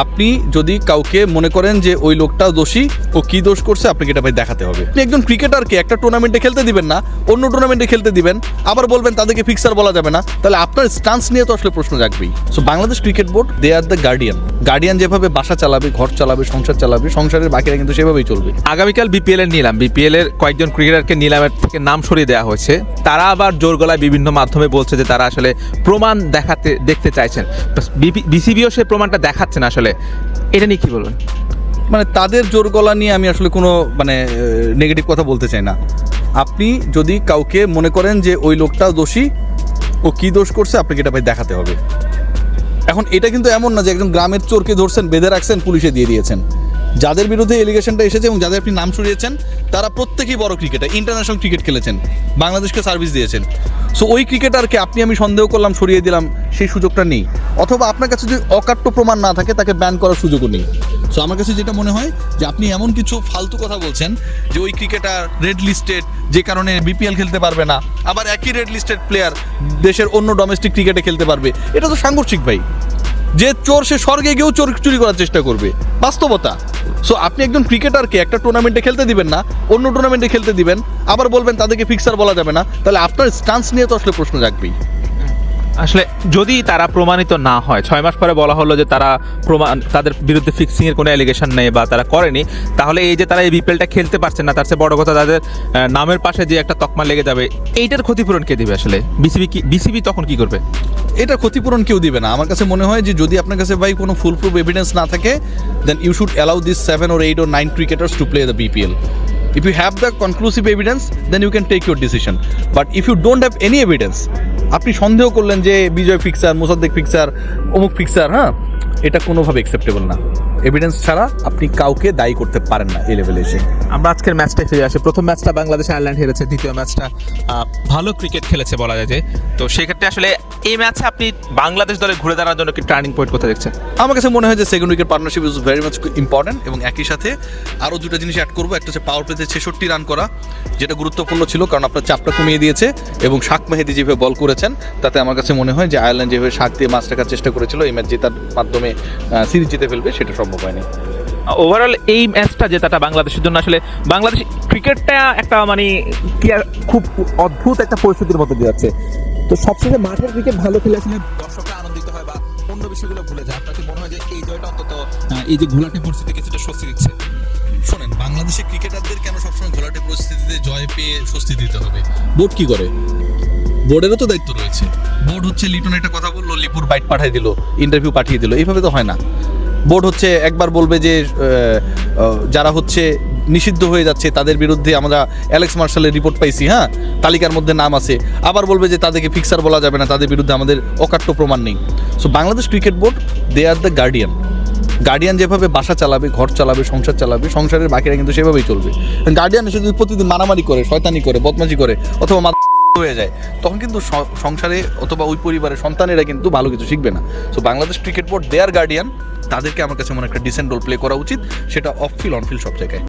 আপনি যদি কাউকে মনে করেন যে ওই লোকটা দোষী, ও কি দোষ করছে আপনাকে এটা ভাই দেখাতে হবে। আপনি একজন ক্রিকেটারকে একটা টুর্নামেন্টে খেলতে দিবেন না, অন্য টুর্নামেন্টে খেলতে দিবেন, আবার বলবেন তাদেরকে ফিক্সার বলা যাবে না, তাহলে আপনার স্টান্স নিয়ে তো আসলে প্রশ্ন জাগবেই। So Bangladesh cricket board they are the guardian যেভাবে বাসা চালাবে, ঘর চালাবে, সংসার চালাবে, সংসারের বাকিরা কিন্তু সেভাবেই চলবে। আগামীকাল বিপিএল এর নিলাম, বিপিএল এর কয়েকজন ক্রিকেটারকে নিলামের থেকে নাম সরিয়ে দেওয়া হয়েছে। তারা আবার জোর গলায় বিভিন্ন মাধ্যমে বলছে যে তারা আসলে প্রমাণ দেখতে চাইছেন, বিসিবিও সে প্রমাণটা দেখাচ্ছে না। আসলে এটা নিয়ে কি বলবেন? মানে তাদের জোর গলা নিয়ে আমি আসলে কোনো নেগেটিভ কথা বলতে চাই না। আপনি যদি কাউকে মনে করেন যে ওই লোকটা দোষী, ও কি দোষ করছে আপনাকে এটা ভাই দেখাতে হবে। এখন এটা কিন্তু এমন না যে একজন গ্রামের চোরকে ধরছেন, বেঁধে রাখছেন, পুলিশে দিয়ে দিয়েছেন। যাদের বিরুদ্ধে এলিগেশনটা এসেছে এবং যাদের আপনি নাম সরিয়েছেন তারা প্রত্যেকেই বড় ক্রিকেটার, ইন্টারন্যাশনাল ক্রিকেট খেলেছেন, বাংলাদেশকে সার্ভিস দিয়েছেন। সো ওই ক্রিকেটারকে আমি সন্দেহ করলাম, সরিয়ে দিলাম, সেই সুযোগটা নেই। অথবা আপনার কাছে যদি অকাট্য প্রমাণ না থাকে তাকে ব্যান করার সুযোগও নেই। সো আমার কাছে যেটা মনে হয় যে আপনি এমন কিছু ফালতু কথা বলছেন যে ওই ক্রিকেটার রেড লিস্টেড, যে কারণে বিপিএল খেলতে পারবে না, আবার একই রেড লিস্টেড প্লেয়ার দেশের অন্য ডোমেস্টিক ক্রিকেটে খেলতে পারবে, এটা তো সাংঘর্ষিক ভাই। যে চোর সে স্বর্গে গিয়েও চুরি করার চেষ্টা করবে, বাস্তবতা। সো আপনি একজন ক্রিকেটারকে একটা টুর্নামেন্টে খেলতে দিবেন না, অন্য টুর্নামেন্টে খেলতে দিবেন, আবার বলবেন তাদেরকে ফিক্সার বলা যাবে না, তাহলে আপনার স্টান্স নিয়ে তো আসলে প্রশ্ন জাগবেই। আসলে যদি তারা প্রমাণিত না হয়, 6 মাস পরে বলা হলো যে তাদের বিরুদ্ধে ফিক্সিং এর কোনো অ্যালিগেশন নেই বা তারা করেনি, তাহলে এই যে তারা এই বিপিএলটা খেলতে পারছেন না, তার চেয়ে বড় কথা তাদের নামের পাশে যে একটা তকমা লেগে যাবে, এইটার ক্ষতিপূরণ কে দিবে? আসলে বিসিবি তখন কি করবে? এটা ক্ষতিপূরণ কেউ দিবে না। আমার কাছে মনে হয় যে যদি আপনার কাছে ভাই কোনো ফুল প্রুফ এভিডেন্স না থাকে, then you should allow this 7 or 8 or 9 cricketers to play the BPL. If you have the conclusive evidence, then you can take your decision. But if you don't have any evidence, আপনি সন্দেহ করলেন যে বিজয় fixer, Mosaddek fixer, অমুক fixer, এটা কোনোভাবে acceptable না। Evidence ছাড়া আপনি কাউকে দায়ী করতে পারেন না এই লেভেলে এসে। আমরা আজকের ম্যাচটায় ফিরে আসি। প্রথম ম্যাচটা বাংলাদেশ আয়ারল্যান্ড হেরেছে, দ্বিতীয় ম্যাচটা ভালো ক্রিকেট খেলেছে বলা যায় যে। তো সেক্ষেত্রে আসলে এই ম্যাচে আপনি বাংলাদেশ দলে ঘুরে দাঁড়ানোর জন্য কি টার্নিং পয়েন্ট কোথায় দেখছেন? আমার কাছে মনে হয় যে second wicket partnership is very much important, এবং একই সাথে আরও দুটো জিনিস অ্যাড করবো। একটা হচ্ছে পাওয়ার প্লেতে 66 রান করা, যেটা গুরুত্বপূর্ণ ছিল, কারণ আপনার চাপটা কমিয়ে দিয়েছে, এবং শাক মেহেদি যেভাবে বল করেছেন তাতে আমার কাছে মনে হয় যে আয়ারল্যান্ড যেভাবে শাক দিয়ে ম্যাচ রাখার চেষ্টা করেছিল, এই ম্যাচ জেতার মাধ্যমে সিরিজ জিতে ফেলবে, সেটা সম্ভব হয়নি। ওভারঅল এই ম্যাচটা জেতাটা বাংলাদেশের জন্য, আসলে বাংলাদেশ ক্রিকেটটা একটা খুব অদ্ভুত একটা পরিস্থিতির মধ্যে দিয়ে যাচ্ছে। তো সবশেষে মাঠের ক্রিকেট ভালো খেলে আসলে দর্শকরা আনন্দিত হয় বা অন্য বিষয়গুলো ভুলে যায়। আপনাকে মনে হয় যে এই জয়টা অন্তত এই যে ঘোলাটে পরিস্থিতি কিছুটা স্বস্তি দিচ্ছে? শোনেন, বাংলাদেশের ক্রিকেটারদের কেন সবসময় ঘোলাটে পরিস্থিতিতে জয় পেয়ে স্বস্তি দিতে হবে? বোর্ড কি করে? বোর্ডেরও তো দায়িত্ব রয়েছে। বোর্ড হচ্ছে লিটন একটা কথা বললো, লিপুর বাইট পাঠিয়ে দিল, ইন্টারভিউ পাঠিয়ে দিল, এইভাবে তো হয় না। বোর্ড হচ্ছে একবার বলবে যে যারা হচ্ছে নিষিদ্ধ হয়ে যাচ্ছে তাদের বিরুদ্ধে আমরা অ্যালেক্স মার্শালের রিপোর্ট পাইছি, তালিকার মধ্যে নাম আছে, আবার বলবে যে তাদেরকে ফিক্সার বলা যাবে না, তাদের বিরুদ্ধে আমাদের অকাট্য প্রমাণ নেই। So Bangladesh cricket board they are the guardian যেভাবে বাসা চালাবে, ঘর চালাবে, সংসার চালাবে, সংসারের বাকিরা কিন্তু সেভাবেই চলবে। গার্ডিয়ান এসে যদি প্রতিদিন মারামারি করে, শয়তানি করে, বদমাশি করে, অথবা হয়ে যায়, তখন কিন্তু সংসারে অথবা ওই পরিবারের সন্তানেরা কিন্তু ভালো কিছু শিখবে না। So Bangladesh cricket board they are guardian, তাদেরকে আমার কাছে মনে একটা ডিসেন্ট রোল প্লে করা উচিত, সেটা অফ ফিল্ড অন ফিল্ড সব জায়গায়।